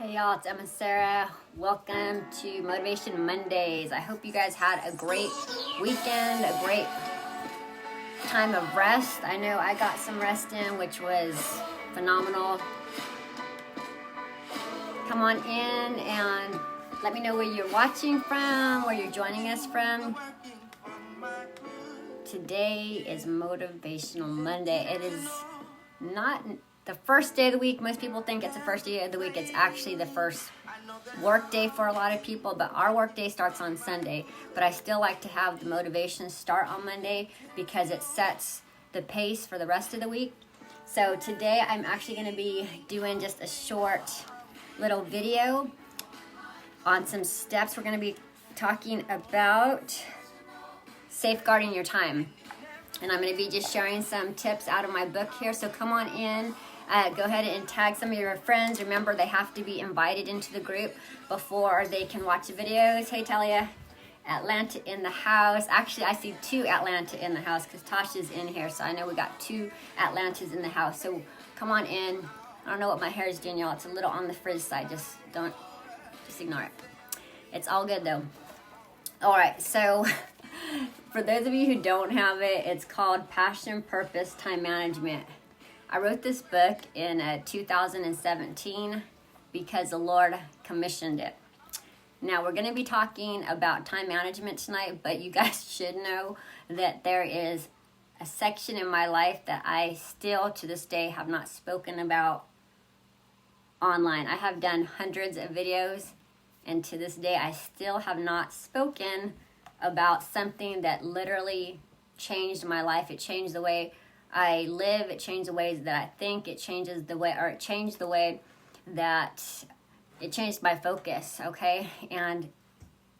Hey y'all, it's EmmaSara. Welcome to Motivation Mondays. I hope you guys had a great weekend, a great time of rest. I know I got some rest in, which was phenomenal. Come on in and let me know where you're watching from, where you're joining us from. Today is Motivational Monday. It is not the first day of the week. Most people think it's the first day of the week. It's actually the first work day for a lot of people, but our work day starts on Sunday. But I still like to have the motivation start on Monday because it sets the pace for the rest of the week. So today I'm actually going to be doing just a short little video on some steps. We're going to be talking about safeguarding your time. And I'm going to be just sharing some tips out of my book here. So come on in. Go ahead and tag some of your friends. Remember, they have to be invited into the group before they can watch the videos. Hey, Talia. Atlanta in the house. Actually, I see two Atlanta in the house because Tasha's in here. So I know we got two Atlantas in the house. So come on in. I don't know what my hair is doing, y'all. It's a little on the frizz side. Just ignore it. It's all good, though. All right, so for those of you who don't have it, it's called Passion, Purpose, Time Management. I wrote this book in 2017 because the Lord commissioned it. Now, we're going to be talking about time management tonight, but you guys should know that there is a section in my life that I still, to this day, have not spoken about online. I have done hundreds of videos, and to this day, I still have not spoken about something that literally changed my life. It changed the way I live. It changed the ways that I think. It changed the way that it changed my focus, okay? And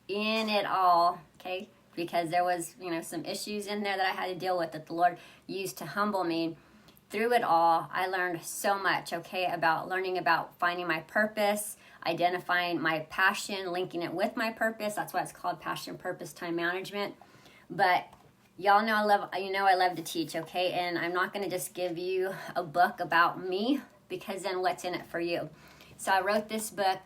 in it all, okay, because there was, some issues in there that I had to deal with that the Lord used to humble me. Through it all, I learned so much, okay, about learning about finding my purpose, identifying my passion, linking it with my purpose. That's why it's called Passion, Purpose, Time Management. But y'all know I love to teach, okay? And I'm not going to just give you a book about me because then what's in it for you? So I wrote this book.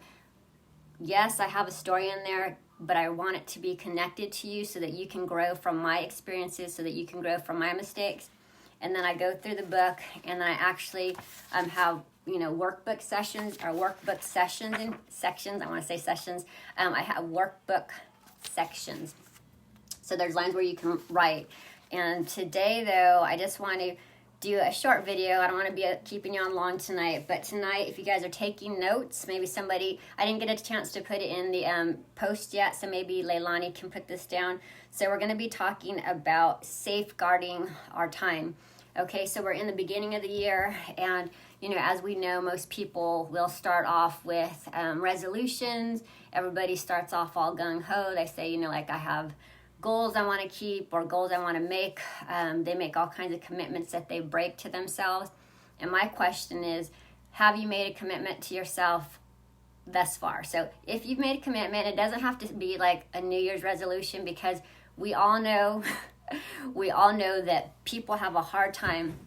Yes, I have a story in there, but I want it to be connected to you so that you can grow from my experiences, so that you can grow from my mistakes. And then I go through the book, and then I actually have workbook sessions or workbook sessions and sections. I want to say sessions. I have workbook sections. So there's lines where you can write. And today, though, I just want to do a short video. I don't want to be keeping you on long tonight. But tonight, if you guys are taking notes, maybe I didn't get a chance to put it in the post yet, so maybe Leilani can put this down. So we're going to be talking about safeguarding our time. Okay, so we're in the beginning of the year, and as we know, most people will start off with resolutions. Everybody starts off all gung-ho. They say, I have goals I want to keep or goals I want to make. They make all kinds of commitments that they break to themselves. And my question is, have you made a commitment to yourself thus far? So if you've made a commitment, it doesn't have to be like a New Year's resolution, because we all know that people have a hard time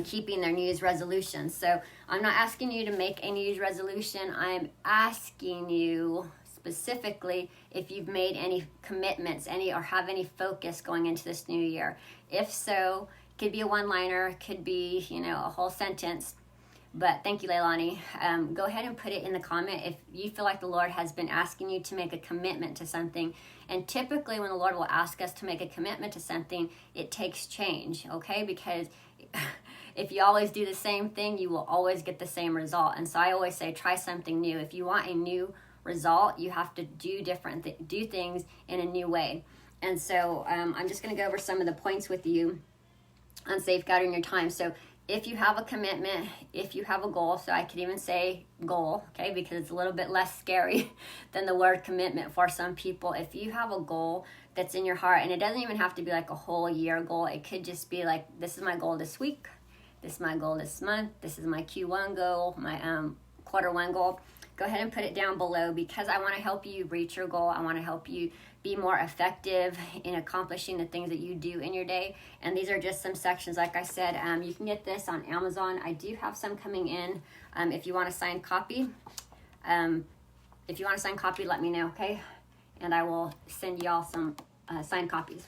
keeping their New Year's resolutions. So I'm not asking you to make a New Year's resolution. I'm asking you specifically if you've made any commitments, or have any focus going into this new year. If so, it could be a one-liner, it could be, a whole sentence. But thank you, Leilani. Go ahead and put it in the comment if you feel like the Lord has been asking you to make a commitment to something. And typically when the Lord will ask us to make a commitment to something, it takes change, okay? Because if you always do the same thing, you will always get the same result. And so I always say, try something new. If you want a new result, you have to do do things in a new way. And so I'm just going to go over some of the points with you on safeguarding your time. So if you have a commitment, if you have a goal, so I could even say goal, okay, because it's a little bit less scary than the word commitment for some people. If you have a goal that's in your heart, and it doesn't even have to be like a whole year goal, it could just be like, this is my goal this week, this is my goal this month, this is my Q1 goal, my quarter one goal. Go ahead and put it down below, because I want to help you reach your goal. I want to help you be more effective in accomplishing the things that you do in your day. And these are just some sections. Like I said, you can get this on Amazon. I do have some coming in if you want a signed copy. If you want a signed copy, let me know, okay? And I will send y'all some signed copies.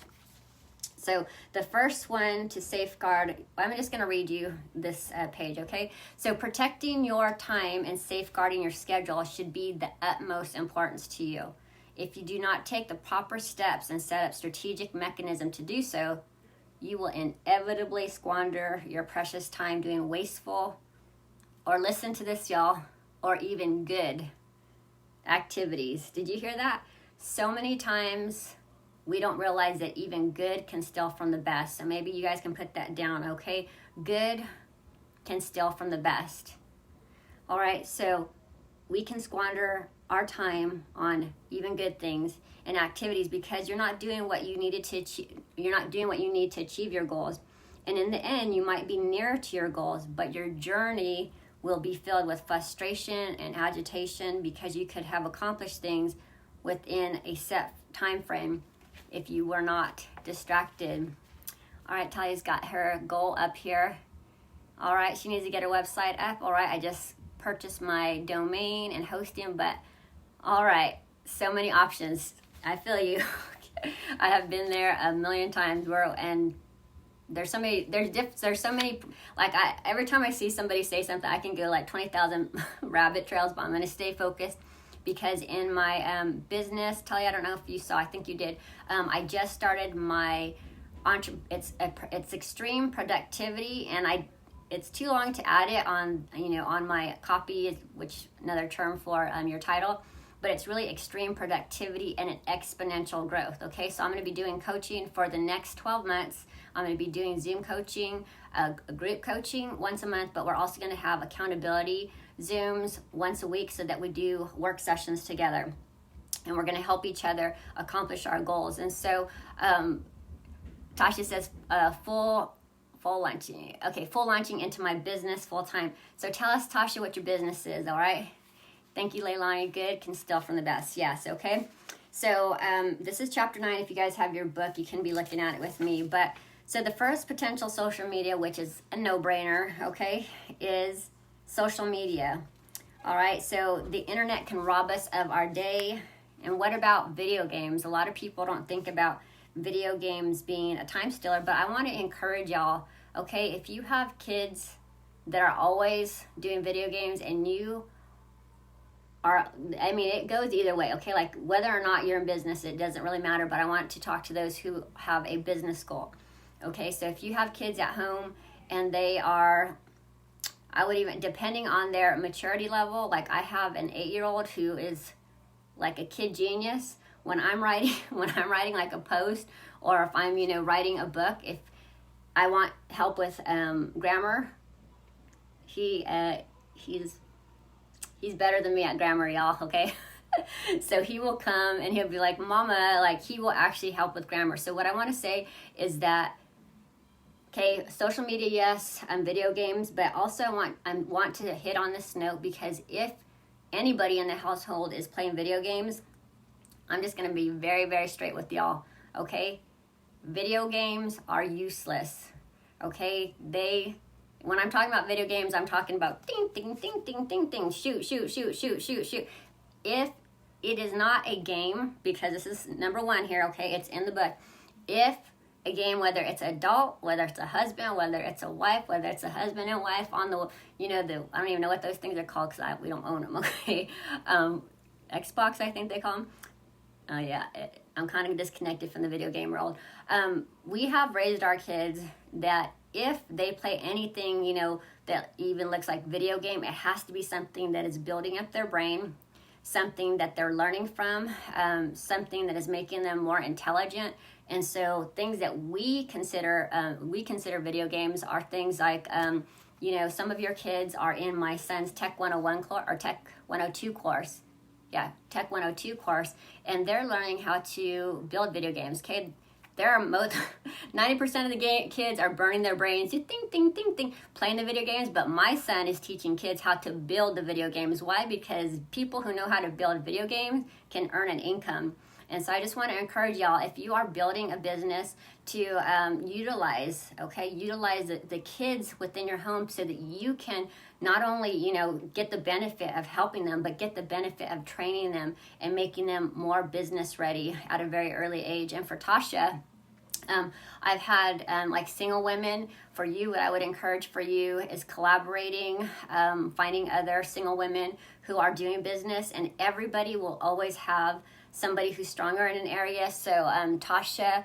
So the first one to safeguard, I'm just going to read you this page, okay? So protecting your time and safeguarding your schedule should be the utmost importance to you. If you do not take the proper steps and set up strategic mechanism to do so, you will inevitably squander your precious time doing wasteful, or listen to this, y'all, or even good activities. Did you hear that? So many times we don't realize that even good can steal from the best. So maybe you guys can put that down, okay? Good can steal from the best. All right, so we can squander our time on even good things and activities because you're not doing what you needed to achieve. You're not doing what you need to achieve your goals. And in the end, you might be nearer to your goals, but your journey will be filled with frustration and agitation because you could have accomplished things within a set time frame if you were not distracted. All right, Talia's got her goal up here. All right, she needs to get her website up. All right, I just purchased my domain and hosting, but all right, so many options. I feel you. I have been there a million times, and there's so many, like every time I see somebody say something, I can go like 20,000 rabbit trails, but I'm going to stay focused. Because in my business, Talia, I don't know if you saw, I think you did. I just started my it's extreme productivity, and it's too long to add it on on my copy, which another term for your title. But it's really extreme productivity and an exponential growth. Okay, so I'm going to be doing coaching for the next 12 months. I'm going to be doing Zoom coaching, group coaching once a month, but we're also going to have accountability Zooms once a week so that we do work sessions together, and we're going to help each other accomplish our goals. And so Tasha says full launching. Okay, full launching into my business full time. So tell us, Tasha, what your business is. All right. Thank you, Leilani. Good can steal from the best. Yes. Okay. So this is chapter 9. If you guys have your book, you can be looking at it with me. But so the first potential social media, which is a no-brainer, okay, is social media. All right, so the internet can rob us of our day. And what about video games? A lot of people don't think about video games being a time stealer, but I want to encourage y'all, okay, if you have kids that are always doing video games and you are, I mean, it goes either way, okay, like whether or not you're in business, it doesn't really matter, but I want to talk to those who have a business goal. Okay, so if you have kids at home and they are, I would even, depending on their maturity level, like I have an 8-year-old who is like a kid genius. When I'm writing like a post, or if I'm, writing a book, if I want help with grammar, he's better than me at grammar, y'all, okay? So he will come and he'll be like, Mama, like he will actually help with grammar. So what I want to say is that, okay, social media, yes, video games, but also I want to hit on this note because if anybody in the household is playing video games, I'm just going to be very, very straight with y'all, okay? Video games are useless, okay? When I'm talking about video games, I'm talking about ding, ding, ding, ding, ding, ding, shoot, shoot, shoot, shoot, shoot, shoot. If it is not a game, because this is number 1 here, okay? It's in the book. If a game, whether it's adult, whether it's a husband, whether it's a wife, whether it's a husband and wife on the, I don't even know what those things are called because we don't own them, okay? Xbox, I think they call them. I'm kind of disconnected from the video game world. We have raised our kids that if they play anything, that even looks like video game, it has to be something that is building up their brain, something that they're learning from, something that is making them more intelligent. And so things that we consider video games are things like, some of your kids are in my son's Tech 101 course or Tech 102 course. Yeah, Tech 102 course, and they're learning how to build video games. Okay, 90% of the kids are burning their brains, ding, ding, ding, ding, playing the video games. But my son is teaching kids how to build the video games. Why? Because people who know how to build video games can earn an income. And so I just want to encourage y'all, if you are building a business, to utilize the kids within your home so that you can not only, get the benefit of helping them, but get the benefit of training them and making them more business ready at a very early age. And for Tasha, I've had like single women. For you, what I would encourage for you is collaborating, finding other single women who are doing business, and everybody will always have somebody who's stronger in an area. So Tasha,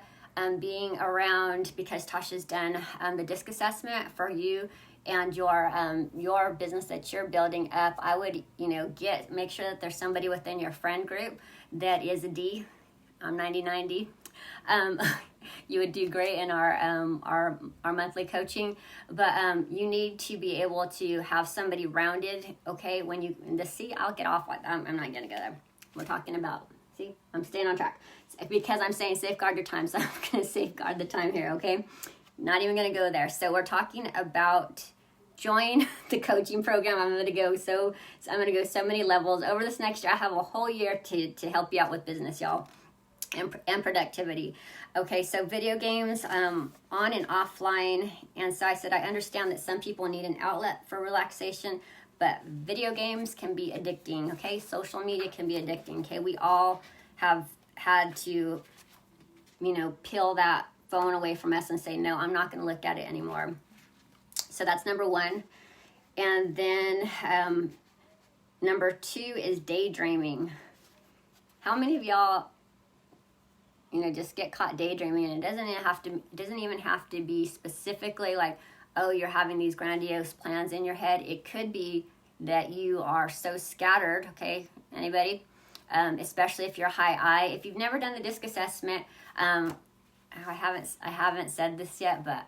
being around, because Tasha's done the DISC assessment for you and your business that you're building up, I would make sure that there's somebody within your friend group that is a D. I'm 90-90. You would do great in our monthly coaching, but you need to be able to have somebody rounded. Okay, I'll get off. I'm not gonna go there. We're talking about. See, I'm staying on track because I'm saying safeguard your time, so I'm gonna safeguard the time here. Okay, not even gonna go there. So we're talking about join the coaching program. I'm gonna go so many levels over this next year. I have a whole year to help you out with business, y'all. And productivity. Okay, so video games on and offline. And so I said, I understand that some people need an outlet for relaxation, but video games can be addicting. Okay, social media can be addicting. Okay, we all have had to, peel that phone away from us and say, no, I'm not going to look at it anymore. So that's number one. And then number two is daydreaming. How many of y'all just get caught daydreaming? And it doesn't even have to be specifically like, oh, you're having these grandiose plans in your head. It could be that you are so scattered. Okay, anybody? Especially if you're high I. If you've never done the DISC assessment, I haven't said this yet, but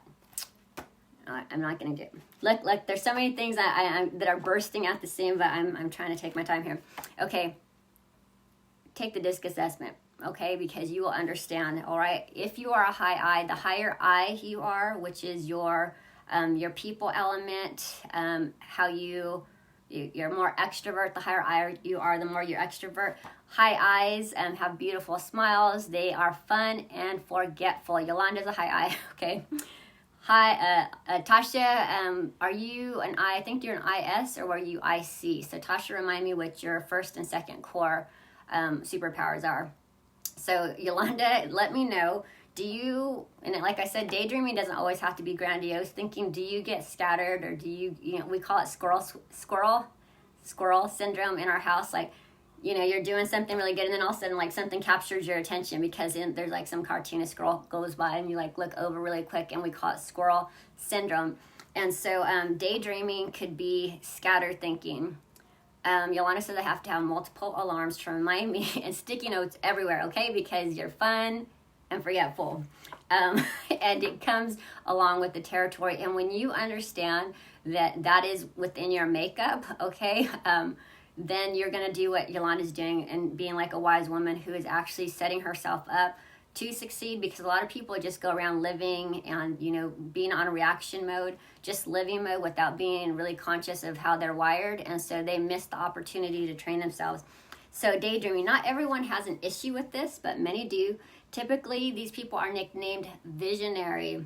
I'm not gonna do. Look, there's so many things that are bursting at the seam, but I'm trying to take my time here. Okay, take the DISC assessment. Okay, because you will understand. All right, if you are a high I, the higher I you are, which is your people element, how you're more extrovert. The higher I you are, the more you're extrovert. High I's have beautiful smiles. They are fun and forgetful. Yolanda's a high I. Okay. Hi, Tasha. Are you an I? I think you're an IS, or were you IC? So Tasha, remind me what your first and second core superpowers are. So Yolanda, let me know, like I said, daydreaming doesn't always have to be grandiose thinking. Do you get scattered, or do you we call it squirrel syndrome in our house? Like, you're doing something really good and then all of a sudden like something captures your attention because there's like some cartoonist scroll goes by and you like look over really quick, and we call it squirrel syndrome. And so daydreaming could be scattered thinking. Yolanda says I have to have multiple alarms to remind me and sticky notes everywhere, okay? Because you're fun and forgetful. And it comes along with the territory. And when you understand that is within your makeup, okay, then you're going to do what Yolanda's doing and being like a wise woman who is actually setting herself up to succeed, because a lot of people just go around living and, being on reaction mode, just living mode without being really conscious of how they're wired. And so they miss the opportunity to train themselves. So daydreaming, not everyone has an issue with this, but many do. Typically, these people are nicknamed visionary.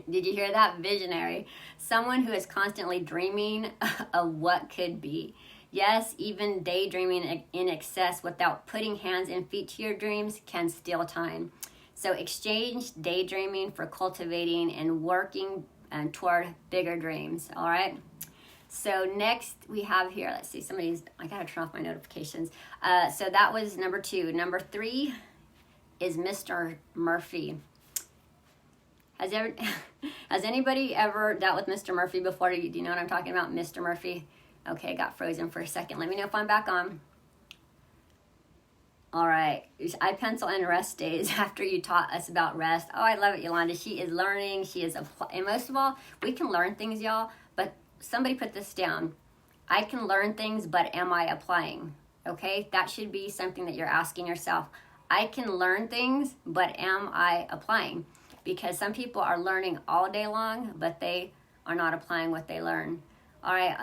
Did you hear that? Visionary. Someone who is constantly dreaming of what could be. Yes, even daydreaming in excess without putting hands and feet to your dreams can steal time. So exchange daydreaming for cultivating and working toward bigger dreams, all right? So next we have here, let's see, I gotta turn off my notifications. So that was number two. Number three is Mr. Murphy. Has anybody ever dealt with Mr. Murphy before? Do you know what I'm talking about, Mr. Murphy? Okay, got frozen for a second. Let me know if I'm back on. All right. I pencil in rest days after you taught us about rest. Oh, I love it, Yolanda. She is learning. And most of all, we can learn things, y'all, but somebody put this down. I can learn things, but am I applying? Okay? That should be something that you're asking yourself. I can learn things, but am I applying? Because some people are learning all day long, but they are not applying what they learn. All right,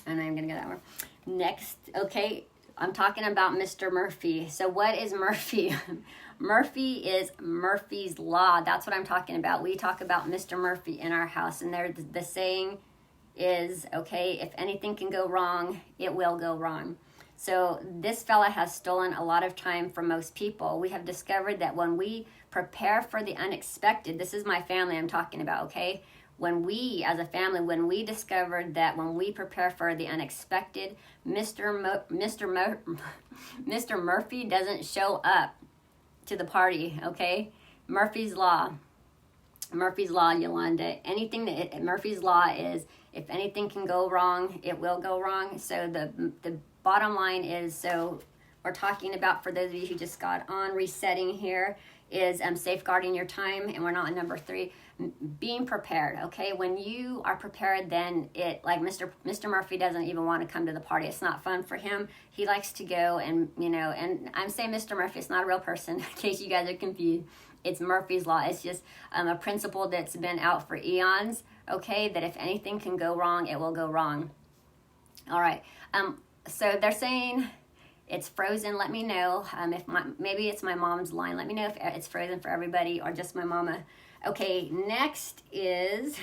and I'm gonna get that one. Next, okay, I'm talking about Mr. Murphy. So what is Murphy? Murphy is Murphy's Law. That's what I'm talking about. We talk about Mr. Murphy in our house, and there's the saying is, okay, if anything can go wrong, it will go wrong. So this fella has stolen a lot of time from most people. We have discovered that when we prepare for the unexpected, this is my family I'm talking about, okay? When we, as a family, when we discovered that when we prepare for the unexpected, Mr. Murphy doesn't show up to the party, okay? Murphy's Law, Yolanda. Murphy's Law is, if anything can go wrong, it will go wrong. So the bottom line is, so we're talking about, for those of you who just got on, resetting here, is safeguarding your time, and we're not on number 3. Being prepared, okay? When you are prepared, then it, like Mr. Murphy doesn't even want to come to the party. It's not fun for him. He likes to go, and and I'm saying Mr. Murphy, it's not a real person, in case you guys are confused. It's Murphy's Law. It's just a principle that's been out for eons, okay? That if anything can go wrong, it will go wrong. All right. So they're saying it's frozen. Let me know if maybe it's my mom's line. Let me know if it's frozen for everybody or just my mama. Okay, next is,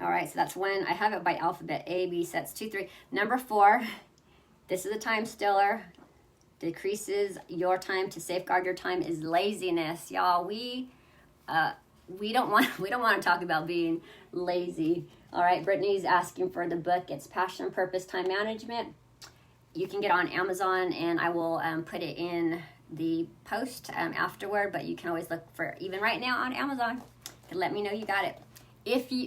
all right, so that's when I have it by alphabet, A, B, so that's 2, 3. Number 4, this is a time stiller. Decreases your time to safeguard your time is laziness. Y'all, we don't want to talk about being lazy. All right, Brittany's asking for the book. It's Passion, Purpose, Time Management. You can get it on Amazon, and I will put it in the post afterward, but you can always look for, even right now on Amazon, and let me know you got it.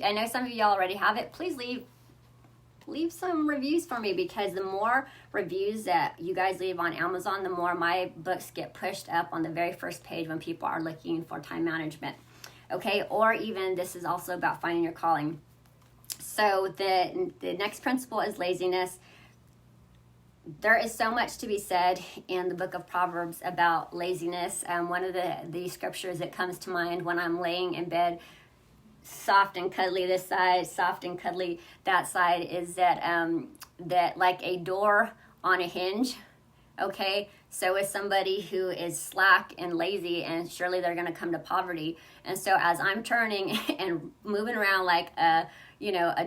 I know some of y'all already have it, please leave some reviews for me, because the more reviews that you guys leave on Amazon, the more my books get pushed up on the very first page when people are looking for time management. Okay, or even this is also about finding your calling. So the next principle is laziness. There is so much to be said in the book of Proverbs about laziness. One of the scriptures that comes to mind when I'm laying in bed, soft and cuddly this side, soft and cuddly that side, is that that like a door on a hinge, okay? So is somebody who is slack and lazy, and surely they're going to come to poverty. And so as I'm turning and moving around like a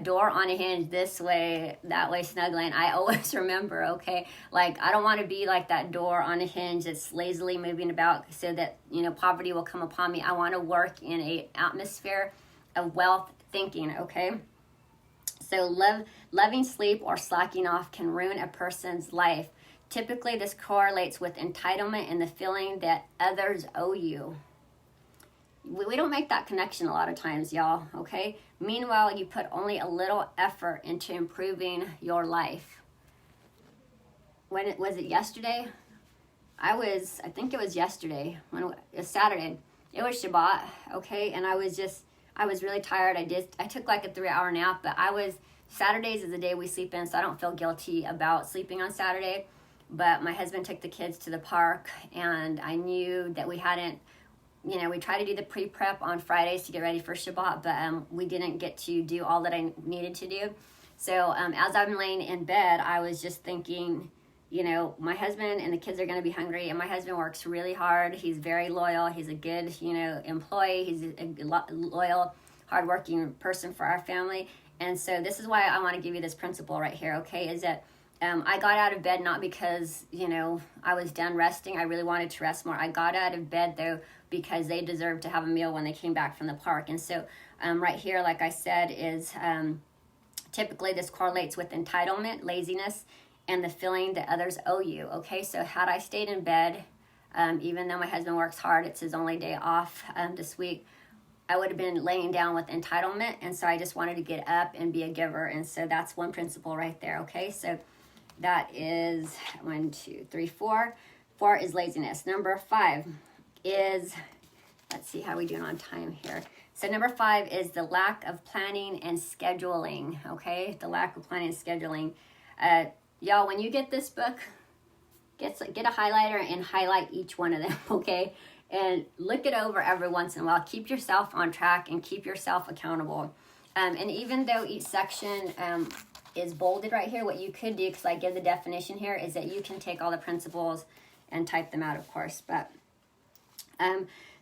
door on a hinge, this way, that way, snuggling, I always remember, okay, like I don't want to be like that door on a hinge that's lazily moving about so that, poverty will come upon me. I want to work in an atmosphere of wealth thinking, okay? So loving sleep or slacking off can ruin a person's life. Typically, this correlates with entitlement and the feeling that others owe you. We don't make that connection a lot of times, y'all, okay? Meanwhile, you put only a little effort into improving your life. Was it yesterday? I think it was yesterday, when it was Saturday. It was Shabbat, okay? And I was really tired. I took like a 3-hour nap, but Saturdays is the day we sleep in, so I don't feel guilty about sleeping on Saturday. But my husband took the kids to the park, and I knew that we hadn't, we try to do the pre-prep on Fridays to get ready for Shabbat, but we didn't get to do all that I needed to do. So as I'm laying in bed, I was just thinking, my husband and the kids are going to be hungry, and my husband works really hard. He's very loyal. He's a good, employee. He's a loyal, hardworking person for our family. And so this is why I want to give you this principle right here, okay, is that I got out of bed not because, I was done resting. I really wanted to rest more. I got out of bed, though, because they deserved to have a meal when they came back from the park. And so right here, like I said, is typically this correlates with entitlement, laziness, and the feeling that others owe you, okay? So had I stayed in bed, even though my husband works hard, it's his only day off this week, I would have been laying down with entitlement. And so I just wanted to get up and be a giver. And so that's one principle right there, okay? So that is 1, 2, 3, 4. 4 is laziness. Number 5 is, let's see how we doing on time here. So number 5 is the lack of planning and scheduling, okay? The lack of planning and scheduling. Y'all, when you get this book, get a highlighter and highlight each one of them, okay? And look it over every once in a while. Keep yourself on track and keep yourself accountable. And even though each section is bolded right here, what you could do, because I give the definition here, is that you can take all the principles and type them out, of course. But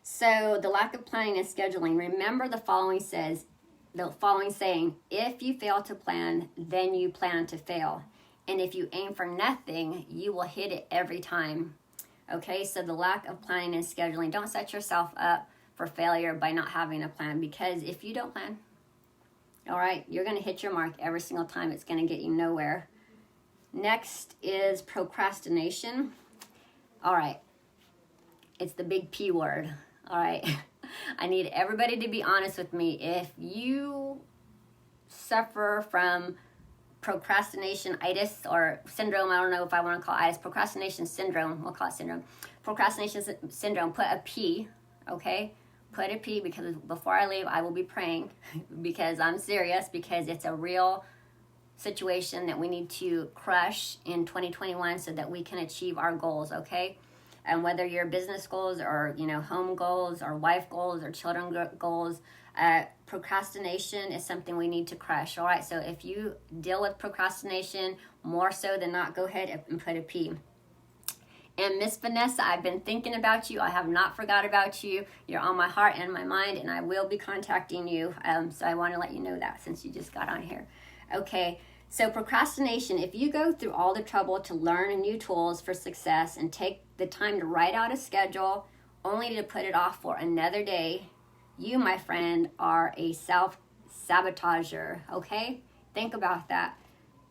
so the lack of planning and scheduling. Remember, the following says the following saying: if you fail to plan, then you plan to fail. And if you aim for nothing, you will hit it every time. Okay, so the lack of planning and scheduling. Don't set yourself up for failure by not having a plan, because if you don't plan, all right, you're going to hit your mark every single time. It's going to get you nowhere. Next is procrastination. All right, it's the big P word. All right, I need everybody to be honest with me. If you suffer from procrastination-itis or syndrome, I don't know if I want to call it itis, procrastination syndrome, we'll call it syndrome. Procrastination syndrome, put a P, okay? Put a P, because before I leave, I will be praying because I'm serious, because it's a real situation that we need to crush in 2021 so that we can achieve our goals, okay? And whether your business goals or, home goals or wife goals or children goals, procrastination is something we need to crush, all right? So if you deal with procrastination more so than not, go ahead and put a P. And Miss Vanessa, I've been thinking about you. I have not forgot about you. You're on my heart and my mind, and I will be contacting you. So I want to let you know that since you just got on here. Okay, so procrastination, if you go through all the trouble to learn new tools for success and take the time to write out a schedule only to put it off for another day, you, my friend, are a self-sabotager, okay? Think about that.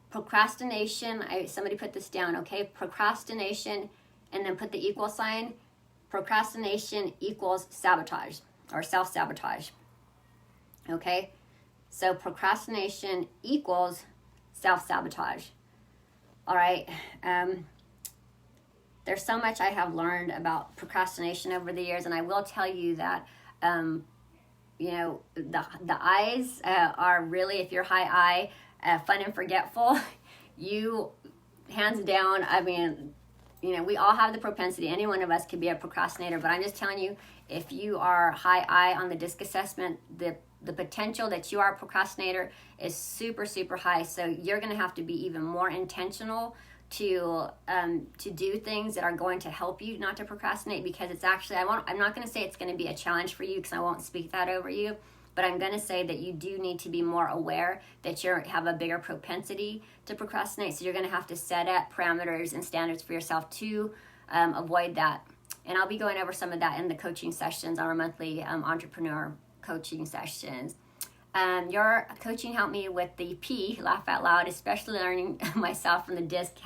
Procrastination, somebody put this down, okay? Procrastination, and then put the equal sign. Procrastination equals sabotage or self-sabotage, okay? So procrastination equals self-sabotage. All right. There's so much I have learned about procrastination over the years, and I will tell you that the eyes are really, if you're high I, fun and forgetful, you, hands down, we all have the propensity. Any one of us could be a procrastinator, but I'm just telling you, if you are high I on the DISC assessment, the potential that you are a procrastinator is super, super high. So you're going to have to be even more intentional to do things that are going to help you not to procrastinate, because it's actually, I'm not going to say it's going to be a challenge for you, because I won't speak that over you, but I'm going to say that you do need to be more aware that you have a bigger propensity to procrastinate. So you're going to have to set up parameters and standards for yourself to avoid that. And I'll be going over some of that in the coaching sessions, our monthly entrepreneur coaching sessions. Your coaching helped me with the P, laugh out loud, especially learning myself from the DISC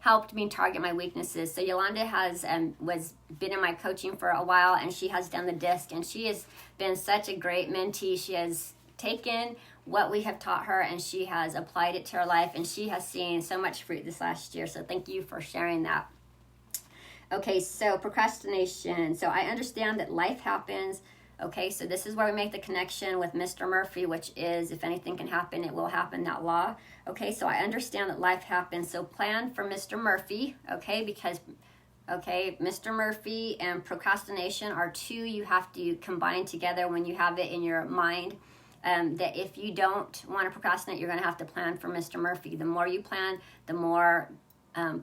helped me target my weaknesses. So Yolanda has been in my coaching for a while, and she has done the DISC, and she has been such a great mentee. She has taken what we have taught her and she has applied it to her life, and she has seen so much fruit this last year. So thank you for sharing that. Okay, so procrastination. So I understand that life happens. Okay, so this is where we make the connection with Mr. Murphy, which is, if anything can happen, it will happen, that law. Okay, so I understand that life happens. So plan for Mr. Murphy, okay, because, Mr. Murphy and procrastination are two you have to combine together when you have it in your mind. That if you don't want to procrastinate, you're going to have to plan for Mr. Murphy. The more you plan, the more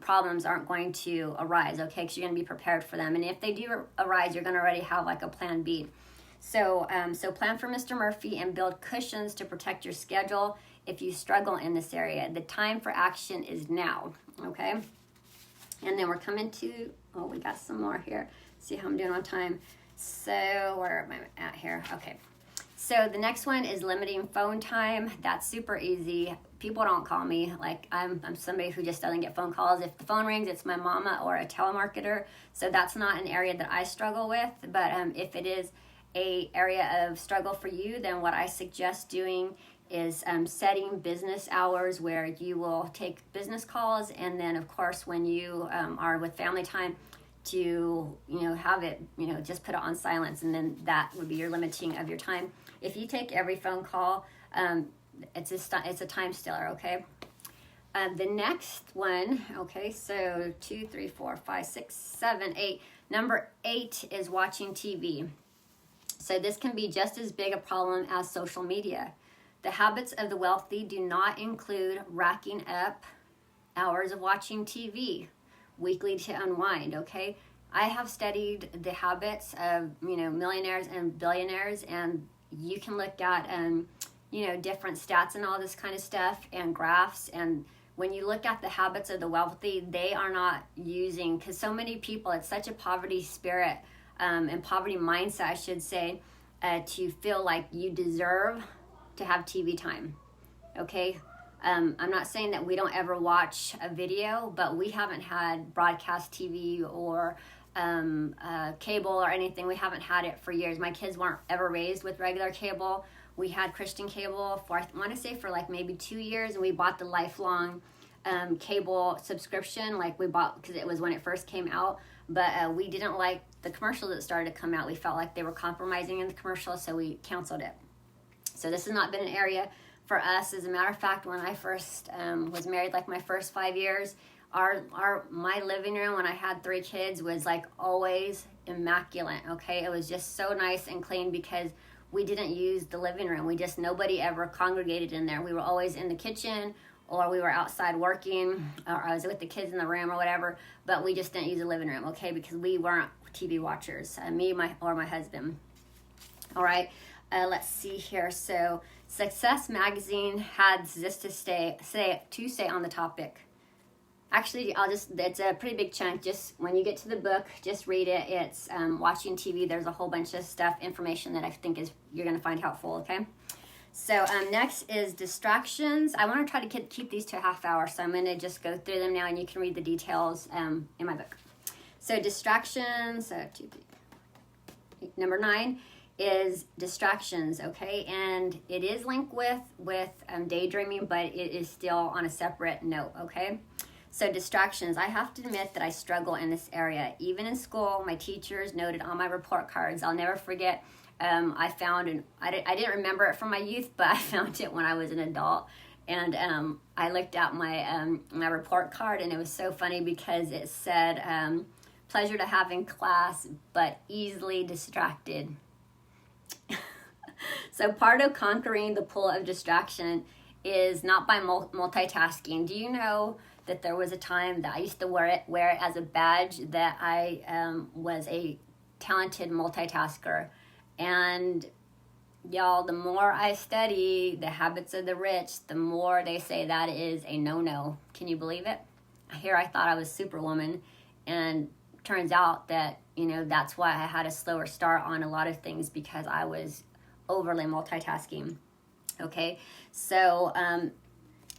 problems aren't going to arise, okay, because you're going to be prepared for them. And if they do arise, you're going to already have like a plan B. So plan for Mr. Murphy and build cushions to protect your schedule if you struggle in this area. The time for action is now, okay? And then we're coming to, we got some more here. See how I'm doing on time. So where am I at here? Okay. So the next one is limiting phone time. That's super easy. People don't call me. Like I'm somebody who just doesn't get phone calls. If the phone rings, it's my mama or a telemarketer. So that's not an area that I struggle with. But if it is a area of struggle for you, then what I suggest doing is setting business hours where you will take business calls, and then of course when you are with family time to have it just put it on silence, and then that would be your limiting of your time. If you take every phone call, it's a time stealer, okay? The next one, okay, so 2, 3, 4, 5, 6, 7, 8. Number 8 is watching TV. So this can be just as big a problem as social media. The habits of the wealthy do not include racking up hours of watching TV weekly to unwind, okay? I have studied the habits of, millionaires and billionaires, and you can look at different stats and all this kind of stuff and graphs. And when you look at the habits of the wealthy, they are not using, because so many people, it's such a poverty spirit and poverty mindset, I should say, to feel like you deserve to have TV time. Okay? I'm not saying that we don't ever watch a video, but we haven't had broadcast TV or cable or anything. We haven't had it for years. My kids weren't ever raised with regular cable. We had Christian cable for, I want to say, for like maybe 2 years, and we bought the lifelong cable subscription, like we bought because it was when it first came out. But we didn't like the commercials that started to come out. We felt like they were compromising in the commercials, so we canceled it. So this has not been an area for us. As a matter of fact, when I first was married, like my first 5 years, my living room when I had 3 kids was like always immaculate. Okay, it was just so nice and clean because we didn't use the living room. Nobody ever congregated in there. We were always in the kitchen, or we were outside working, or I was with the kids in the room or whatever, but we just didn't use the living room, okay, because we weren't TV watchers, or my husband. All right, let's see here. So Success Magazine had this to say on the topic. Actually, it's a pretty big chunk. Just when you get to the book, just read it. It's watching TV. There's a whole bunch of information that I think you're going to find helpful, okay? So next is distractions. I want to try to keep these to a half hour, so I'm going to just go through them now, and you can read the details in my book. So distractions, number 9 is distractions, okay? And it is linked with daydreaming, but it is still on a separate note, okay? So distractions, I have to admit that I struggle in this area. Even in school, my teachers noted on my report cards. I'll never forget, I found, I didn't remember it from my youth, but I found it when I was an adult. And I looked at my report card, and it was so funny because it said, pleasure to have in class, but easily distracted. So part of conquering the pull of distraction is not by multitasking. Do you know that there was a time that I used to wear it as a badge that I was a talented multitasker? And y'all, the more I study the habits of the rich, the more they say that is a no-no. Can you believe it? Here I thought I was Superwoman, and turns out that, that's why I had a slower start on a lot of things, because I was overly multitasking. Okay, so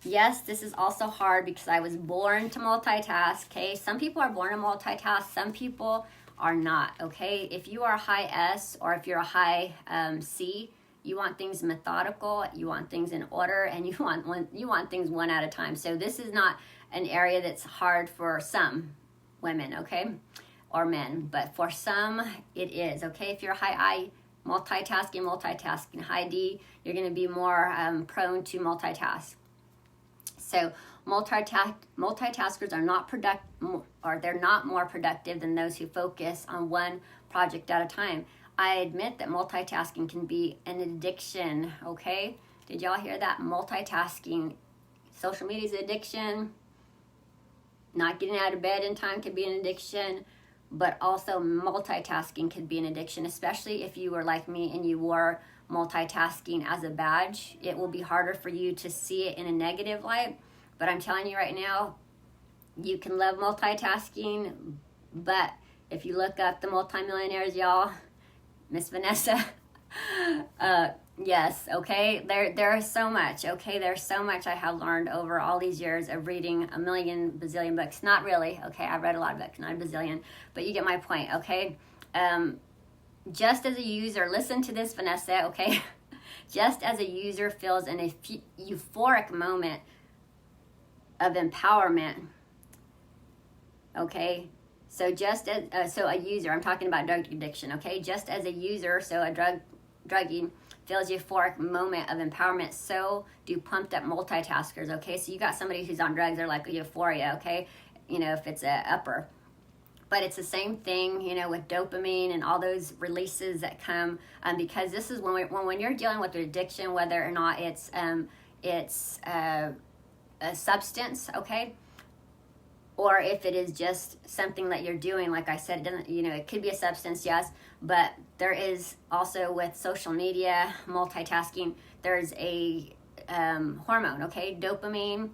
yes, this is also hard because I was born to multitask. Okay, some people are born to multitask, some people are not. Okay, if you are a high S or if you're a high C, you want things methodical, you want things in order, and you want things one at a time. So this is not an area that's hard for some women, okay, or men, but for some it is. Okay, if you're a high I, multitasking. High D, you're going to be more prone to multitask. So multitaskers are they're not more productive than those who focus on one project at a time. I admit that multitasking can be an addiction, okay? Did y'all hear that? Multitasking. Social media is an addiction. Not getting out of bed in time can be an addiction. But also multitasking could be an addiction, especially if you were like me and you wore multitasking as a badge. It will be harder for you to see it in a negative light. But I'm telling you right now, you can love multitasking, but if you look up the multimillionaires, y'all, Miss Vanessa, yes, okay, there is so much, okay, there's so much I have learned over all these years of reading a bazillion books. Not really, okay, I've read a lot of books, not a bazillion, but you get my point, okay? Just as a user, listen to this, Vanessa, okay? Just as a user feels an euphoric moment of empowerment, okay? So just as, so a user, I'm talking about drug addiction, okay? Just as a user, so a drugging feels euphoric moment of empowerment, so do pumped up multitaskers, okay? So you got somebody who's on drugs, they're like euphoria, okay? If it's a upper. But it's the same thing, with dopamine and all those releases that come, because this is when you're dealing with addiction, whether or not it's a substance, okay? or if it is just something that you're doing. Like I said, it doesn't, it could be a substance, yes, but there is also with social media, multitasking, there's a hormone, okay, dopamine,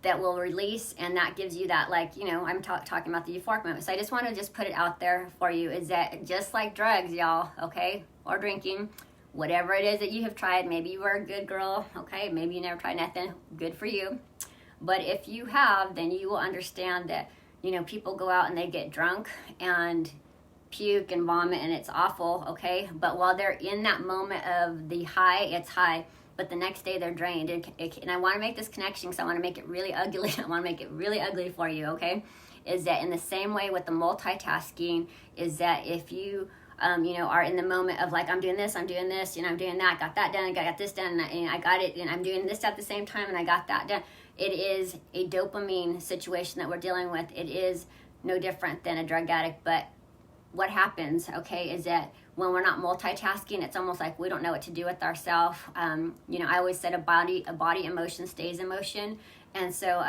that will release, and that gives you that, like, I'm talking about the euphoric moment. So I just want to just put it out there for you, is that just like drugs, y'all, okay, or drinking, whatever it is that you have tried, maybe you were a good girl, okay, maybe you never tried nothing, good for you. But if you have, then you will understand that, people go out and they get drunk and puke and vomit, and it's awful, okay? But while they're in that moment of the high, it's high, but the next day they're drained. And I want to make this connection, because I want to make it really ugly. I want to make it really ugly for you, okay? Is that in the same way with the multitasking, is that if you are in the moment of, like, I'm doing this, I'm doing that, got that done, got this done, and I got it, and I'm doing this at the same time, and I got that done. It is a dopamine situation that we're dealing with. It is no different than a drug addict. But what happens, okay, is that when we're not multitasking, it's almost like we don't know what to do with ourselves. I always said a body emotion stays emotion. And so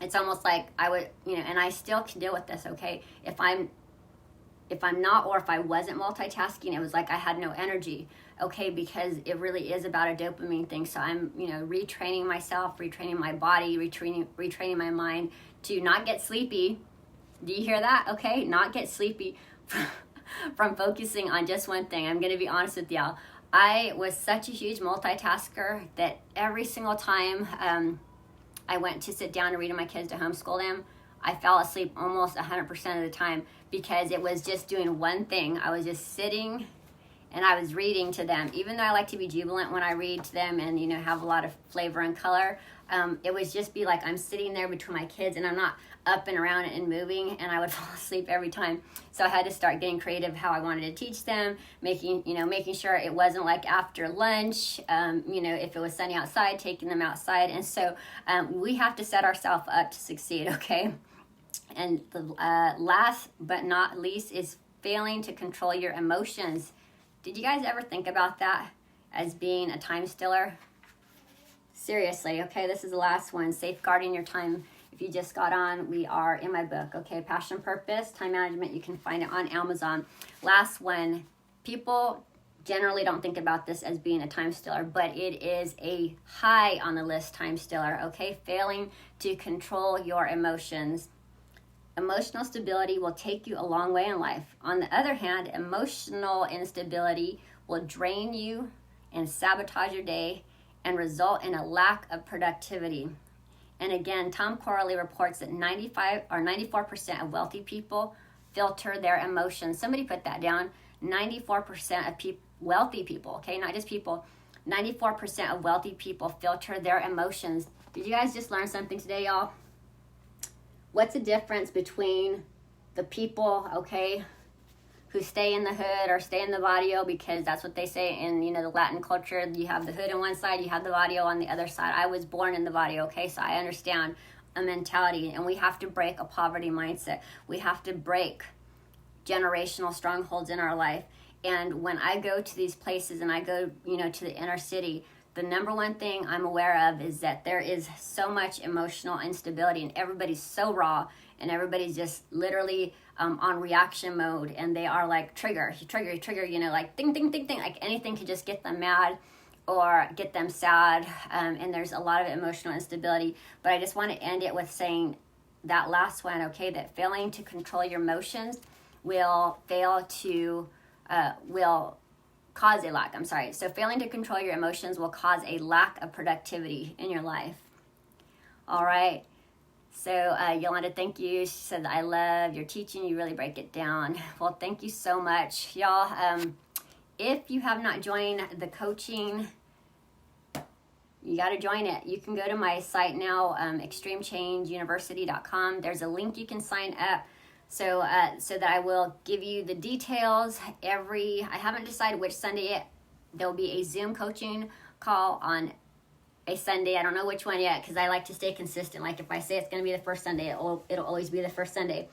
it's almost like I would, and I still can deal with this, okay? If I'm not, or if I wasn't multitasking, it was like I had no energy, okay, because it really is about a dopamine thing. So I'm, retraining myself, retraining my body, retraining my mind to not get sleepy. Do you hear that? Okay, not get sleepy from focusing on just one thing. I'm going to be honest with y'all. I was such a huge multitasker that every single time I went to sit down to read to my kids to homeschool them, I fell asleep almost 100% of the time, because it was just doing one thing. I was just sitting and I was reading to them. Even though I like to be jubilant when I read to them and, have a lot of flavor and color, it was just be like I'm sitting there between my kids and I'm not up and around and moving, and I would fall asleep every time. So I had to start getting creative how I wanted to teach them, making sure it wasn't like after lunch, if it was sunny outside, taking them outside. And so we have to set ourselves up to succeed, okay? And the last but not least is failing to control your emotions. Did you guys ever think about that as being a time stealer? Seriously, okay, this is the last one, safeguarding your time. If you just got on, we are in my book, okay, Passion, Purpose, Time Management. You can find it on Amazon. Last one, people generally don't think about this as being a time stealer, but it is a high on the list time stealer, okay, failing to control your emotions. Emotional stability will take you a long way in life. On the other hand, emotional instability will drain you and sabotage your day and result in a lack of productivity. And again, Tom Corley reports that 94% of wealthy people filter their emotions. Somebody put that down. 94% of wealthy people, okay, not just people, 94% of wealthy people filter their emotions. Did you guys just learn something today, y'all? What's the difference between the people, okay, who stay in the hood or stay in the barrio, because that's what they say in, the Latin culture. You have the hood on one side, you have the barrio on the other side. I was born in the barrio, okay, so I understand a mentality, and we have to break a poverty mindset. We have to break generational strongholds in our life. And when I go to these places and I go, to the inner city, the number one thing I'm aware of is that there is so much emotional instability, and everybody's so raw, and everybody's just literally on reaction mode, and they are like trigger, like ding, ding, ding, ding, like anything could just get them mad or get them sad, and there's a lot of emotional instability. But I just want to end it with saying that last one, okay, that failing to control your emotions will cause a lack, So failing to control your emotions will cause a lack of productivity in your life. All right. So Yolanda, thank you. She said, I love your teaching. You really break it down. Well, thank you so much. Y'all, if you have not joined the coaching, you got to join it. You can go to my site now, extremechangeuniversity.com. There's a link you can sign up. So that I will give you the details I haven't decided which Sunday yet. There'll be a Zoom coaching call on a Sunday. I don't know which one yet, because I like to stay consistent. Like if I say it's going to be the first Sunday, it'll always be the first Sunday.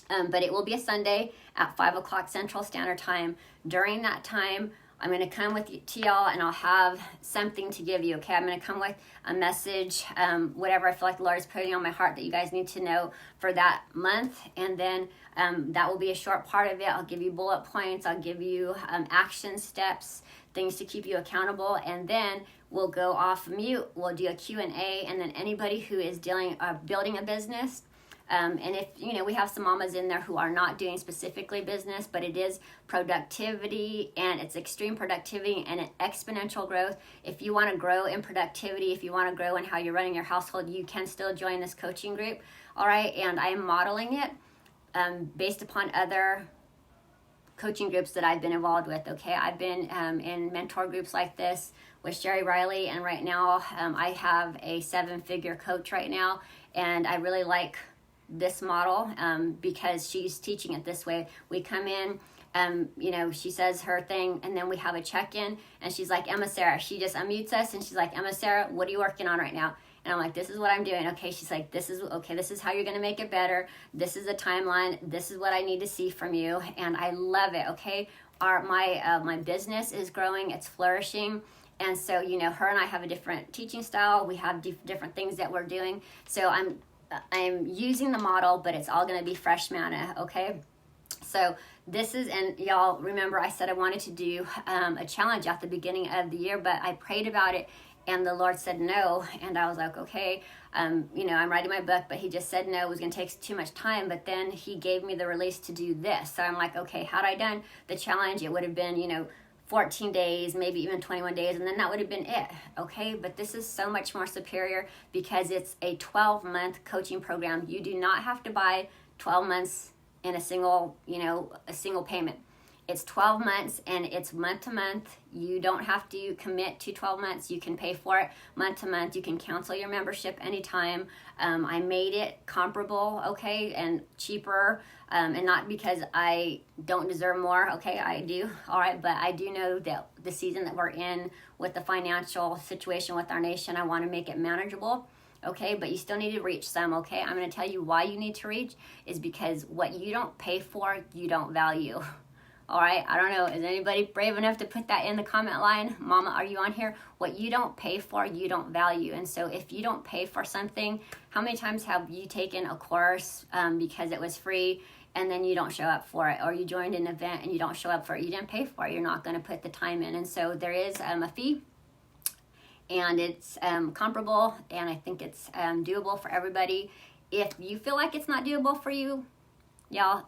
But it will be a Sunday at 5 o'clock Central Standard Time. During that time, I'm going to come to y'all and I'll have something to give you, okay? I'm going to come with a message, whatever I feel like the Lord is putting on my heart that you guys need to know for that month. And then that will be a short part of it. I'll give you bullet points. I'll give you action steps, things to keep you accountable. And then we'll go off mute. We'll do a Q&A. And then anybody who is building a business, and if, we have some mamas in there who are not doing specifically business, but it is productivity, and it's extreme productivity and an exponential growth. If you want to grow in productivity, if you want to grow in how you're running your household, you can still join this coaching group. All right. And I am modeling it based upon other coaching groups that I've been involved with. Okay. I've been in mentor groups like this with Sherry Riley. And right now I have a 7-figure coach right now. And I really like this model because she's teaching it this way. We come in, she says her thing, and then we have a check-in, and she's like, EmmaSara. She just unmutes us, and she's like, EmmaSara, what are you working on right now? And I'm like, this is what I'm doing. Okay. She's like, this is how you're going to make it better. This is a timeline. This is what I need to see from you. And I love it. Okay. My business is growing. It's flourishing. And so, her and I have a different teaching style. We have different things that we're doing. So I'm using the model, but it's all going to be fresh manna. Okay. So this is, and y'all remember I said I wanted to do a challenge at the beginning of the year, but I prayed about it and the Lord said no. And I was like, okay, I'm writing my book, but he just said no, it was going to take too much time. But then he gave me the release to do this. So I'm like, okay, had I done the challenge, it would have been, 14 days, maybe even 21 days, and then that would have been it, okay? But this is so much more superior because it's a 12-month coaching program. You do not have to buy 12 months in a single payment. It's 12 months and it's month to month. You don't have to commit to 12 months. You can pay for it month to month. You can cancel your membership anytime. I made it comparable, okay, and cheaper, and not because I don't deserve more, okay, I do, all right, but I do know that the season that we're in with the financial situation with our nation, I want to make it manageable. Okay, but you still need to reach some, okay? I'm going to tell you why you need to reach is because what you don't pay for, you don't value. All right, I don't know, is anybody brave enough to put that in the comment line? Mama, are you on here? What you don't pay for, you don't value. And so if you don't pay for something, how many times have you taken a course because it was free and then you don't show up for it? Or you joined an event and you don't show up for it? You didn't pay for it. You're not going to put the time in. And so there is a fee. And it's comparable, and I think it's doable for everybody. If you feel like it's not doable for you, y'all,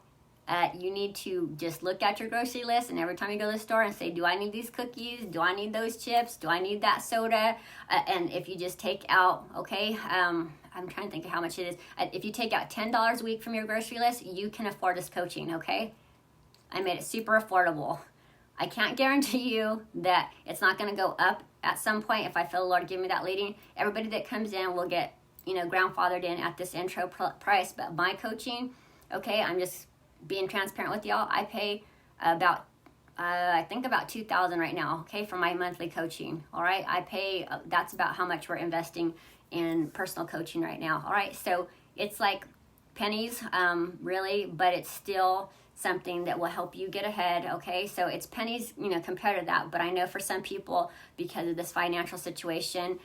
you need to just look at your grocery list, and every time you go to the store and say, do I need these cookies? Do I need those chips? Do I need that soda? And if you just take out, okay, I'm trying to think of how much it is. If you take out $10 a week from your grocery list, you can afford this coaching, okay? I made it super affordable. I can't guarantee you that it's not going to go up at some point if I feel the Lord give me that leading. Everybody that comes in will get, grandfathered in at this intro price. But my coaching, okay, I'm just being transparent with y'all. I pay about, I think about $2,000 right now, okay, for my monthly coaching. All right, I pay, that's about how much we're investing in personal coaching right now. All right, so it's like pennies, really, but it's still something that will help you get ahead, okay? So it's pennies, compared to that, but I know for some people, because of this financial situation,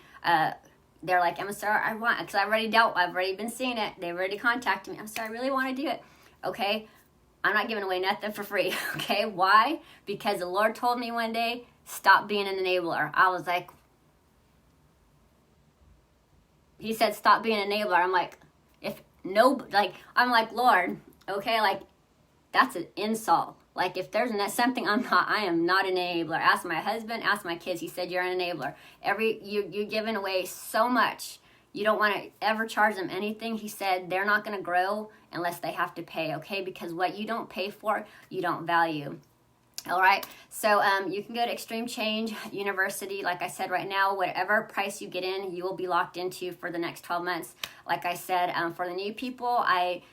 they're like, EmmaSara, I want, because I've already been seeing it, they've already contacted me, EmmaSara, I really want to do it, okay? I'm not giving away nothing for free, okay? Why? Because the Lord told me one day, stop being an enabler. I was like, he said, stop being an enabler. I'm like, I'm like, Lord, okay, like, that's an insult. Like, if there's something I am not an enabler. Ask my husband, ask my kids. He said, you're an enabler. You're giving away so much. You don't want to ever charge them anything. He said, they're not going to grow unless they have to pay, okay? Because what you don't pay for, you don't value. All right, so you can go to Extreme Change University. Like I said, right now, whatever price you get in, you will be locked into for the next 12 months. Like I said, for the new people, I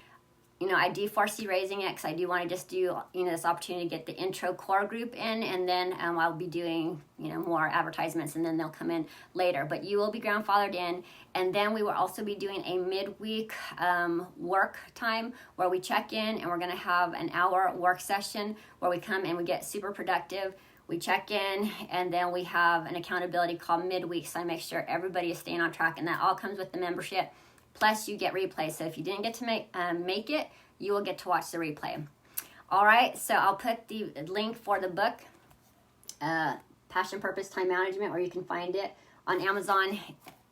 do foresee raising it because I do want to just do, this opportunity to get the intro core group in, and then I'll be doing, more advertisements, and then they'll come in later. But you will be grandfathered in, and then we will also be doing a midweek work time where we check in, and we're going to have an hour work session where we come and we get super productive. We check in, and then we have an accountability call midweek, so I make sure everybody is staying on track, and that all comes with the membership. Plus, you get replays. So if you didn't get to make it, you will get to watch the replay. All right, so I'll put the link for the book, Passion, Purpose, Time Management, where you can find it on Amazon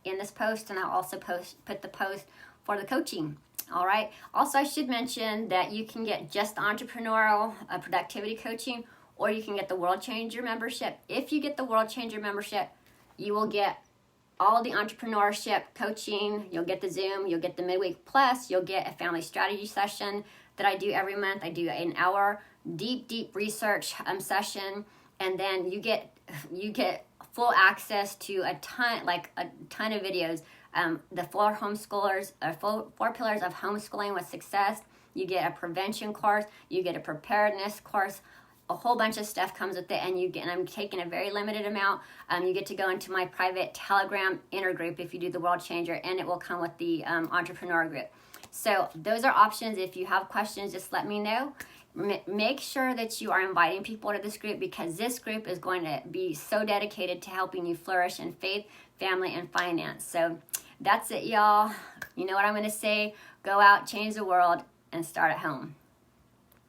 in this post, and I'll also put the post for the coaching. All right. Also, I should mention that you can get just entrepreneurial productivity coaching, or you can get the World Changer membership. If you get the World Changer membership, you will get all the entrepreneurship coaching. You'll get the Zoom, you'll get the midweek, plus you'll get a family strategy session that I do every month. I do an hour deep research session, and then you get full access to a ton of videos. The four pillars of homeschooling with success. You get a prevention course, you get a preparedness course, a whole bunch of stuff comes with it, and I'm taking a very limited amount. You get to go into my private Telegram intergroup if you do the World Changer, and it will come with the entrepreneur group. So those are options. If you have questions, just let me know. Make sure that you are inviting people to this group, because this group is going to be so dedicated to helping you flourish in faith, family, and finance. So that's it, y'all. You know what I'm going to say. Go out, change the world, and start at home.